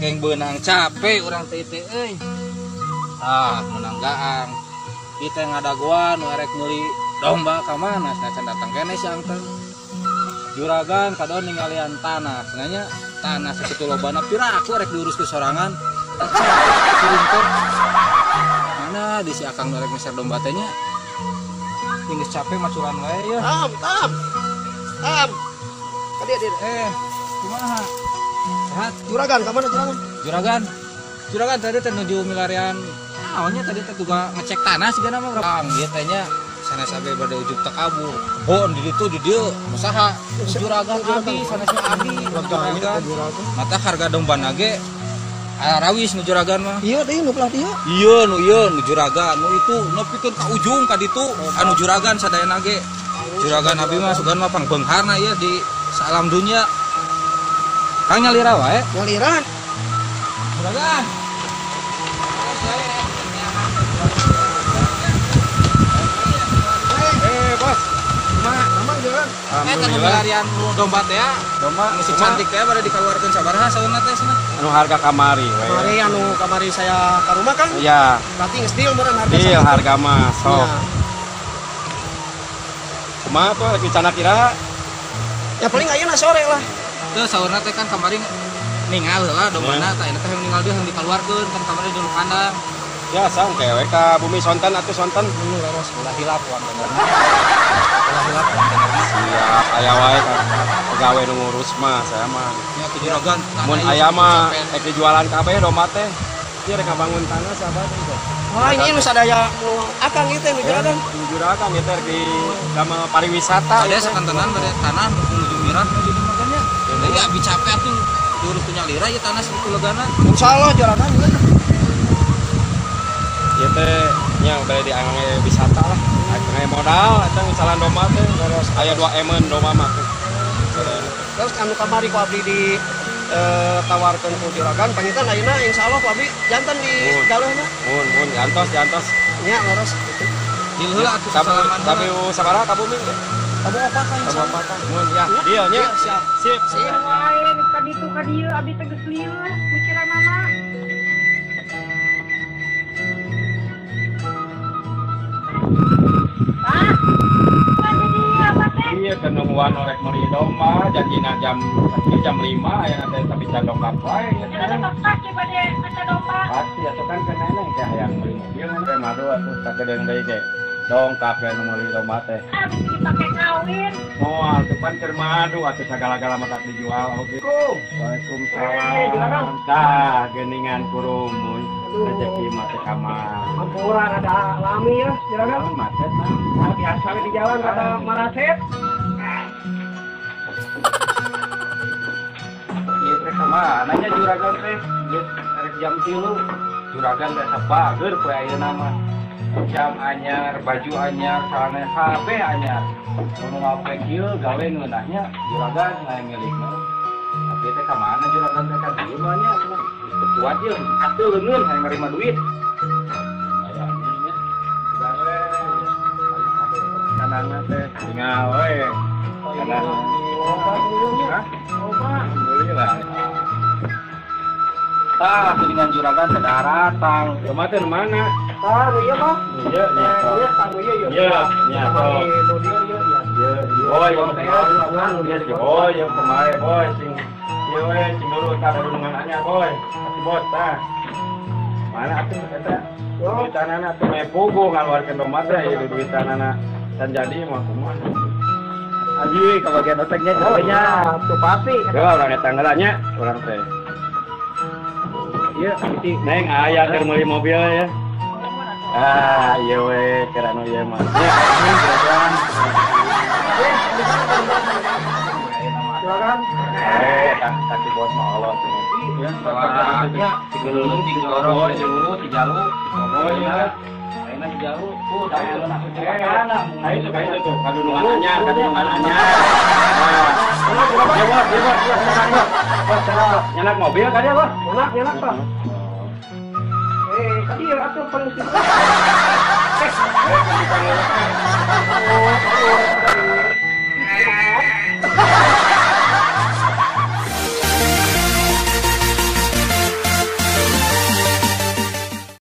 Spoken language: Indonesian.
saking beunang capek urang teh teh euy. Menang gaang. Kita ngadaguan ngarek meuli domba ka mana sacan datang kene si angteng. Juragan kadon ninggalian tanah, sebenarnya tanah sakitu lobana piraku rek diurus ke sorangan. Capek mana di si akang ngarek meser domba teh nya. Geus capek macuran wae ya. Tam. Dia. Kumaha? Sehat? Juragan, ka mana juragan? Juragan tadi teh nuju milarian. Awalnya tadi teh juga ngecek tanah sigana mah urang ieu teh nya sanes age bade ujug teu kabur. Kebon di dieu usaha. Juragan abi sanesna abi. Juragan. Mata harga domba nage rawis nu juragan mah. Iya deui nu belah dia. Iya nu juragan nu itu nepikeun ka ujung ka ditu anu juragan sadayana ge. Juragan abi mah sugan mah pangbeungharna ieu di salam dunia. Kang nyalira wae. Nyaliran. Juragan. Bos. Aman juragan. Alhamdulillah. Milarian domba teh ya. Domba nu si cantik teh bade dikaluarkeun sabaraha saeuna teh cenah. Anu harga kamari we. Kamari saya ka rumah kan? Iya. Berarti geus deal meureun harga. Deal harga mah sok. Ya. Kumaha tuh lagi cana kira? Ya paling ayeuna sore lah. Teu saurna teh kan kamari ningal heula dombana teh teh ningal deui yang dikaluarkeun kan kamari di kandang. Ya sang kewe ka bumi sonten atuh sonten. Leres ulah hilap wan benerna. Ulah hilap wan benerna. Siap aya wae kan. Pegawe nu ngurus mah saya mah. Nya ki juragan. Mun aya mah rek dijualan kabeh domba teh. Ieu rek bangun tanah sahabat teh. Wah ini nu sadaya nu akang ieu teh nu juragan. Juragan ieu teh di damel pariwisata. Ada sakantenan bade tanah menuju mirah di maganya. Jadi abi capek atuh diurus tu nyalira ieu tanah sakitu legana. Insyaallah juragan. Ieu teh nya bade diange wisata lah. Aya modal eta misalan domba teh aya 2 emen domba mah. Terus anu kamari ku abdi di tawarkeun ku juragan pangitan ayeuna insyaallah ku abdi janten di galeuhna. Mun jantos. Nya leres gitu. Di heula atuh salaman. Tapi sabaraha ka bumi? Kamu apa kan insyaallah. Mun ya. Deal nya. Siap. Sip. Wae ka ditu ka dieu abdi teh geus lieur mikiran mama. Iya kenemuan oleh meri domba janjina jam 5 aya teh tapi dongkap wae. Ada pasti bade aca domba. Pasti atuh kan ke neneng teh hayang meuli mobil teh madu atuh sakedeung deui ge. Dongkap ya nu meuli domba teh. Abis dipake kawin. Moal teu pan keur madu atuh sagala-gala mah tak dijual oge. Waalaikumsalam. Tah geuningan kurumuy. Rezeki mah teh kamar. Ampuran ada lami ya juragan. Macet mah. Biasa di jalan ada maraset. Ieu teh kamana nya juragan teh? Geus rek jam 3. Juragan teh sabager poe ayeuna mah. Jam anyar, baju anyar, celana HP anyar. Mun ngape kieu gawe ngeunahnya juragan lain milikna. Tapi teh ka mana juragan teh ka dieu mah nya ketua ieu atuh leungeun hayang narima duit. Aya nya. Gawe kanana teh tinggal we. Kanana. Hah? Alhamdulillah. Tah dengan juragan teh datang. Domba teh mana? Tah ieu mah. Iya, Ieu tah ieu ieu. Iya, nya. Oh, yang oh, yang kemarin boy, sing ieu we sing dulu tah dengan anyar boy. Kasih bos tah. Mana atuh eta? Duitanana teh me pugu ngaluarkeun domba teh ieu duitanana can jadi mah kumaha. Aji kabagian oteknya jadinya Tuh pasti. ya urang eta ngeulanya urang teh. Ieu titik neng aya keur meuli mobil ya. Ah, iya we keur anu ieu mah. Juragan. Juragan. Kasih bos mah Allah. Ya, soalnya digeuleuh di jorong di juru di jalu. Oh iya. Ayeuna di jalu. Dah ayo itu tuh kadunungannya. Ya bos. Nyanak mobil kan ya bos? Nyanak Pak. Tadi atuh pengisi.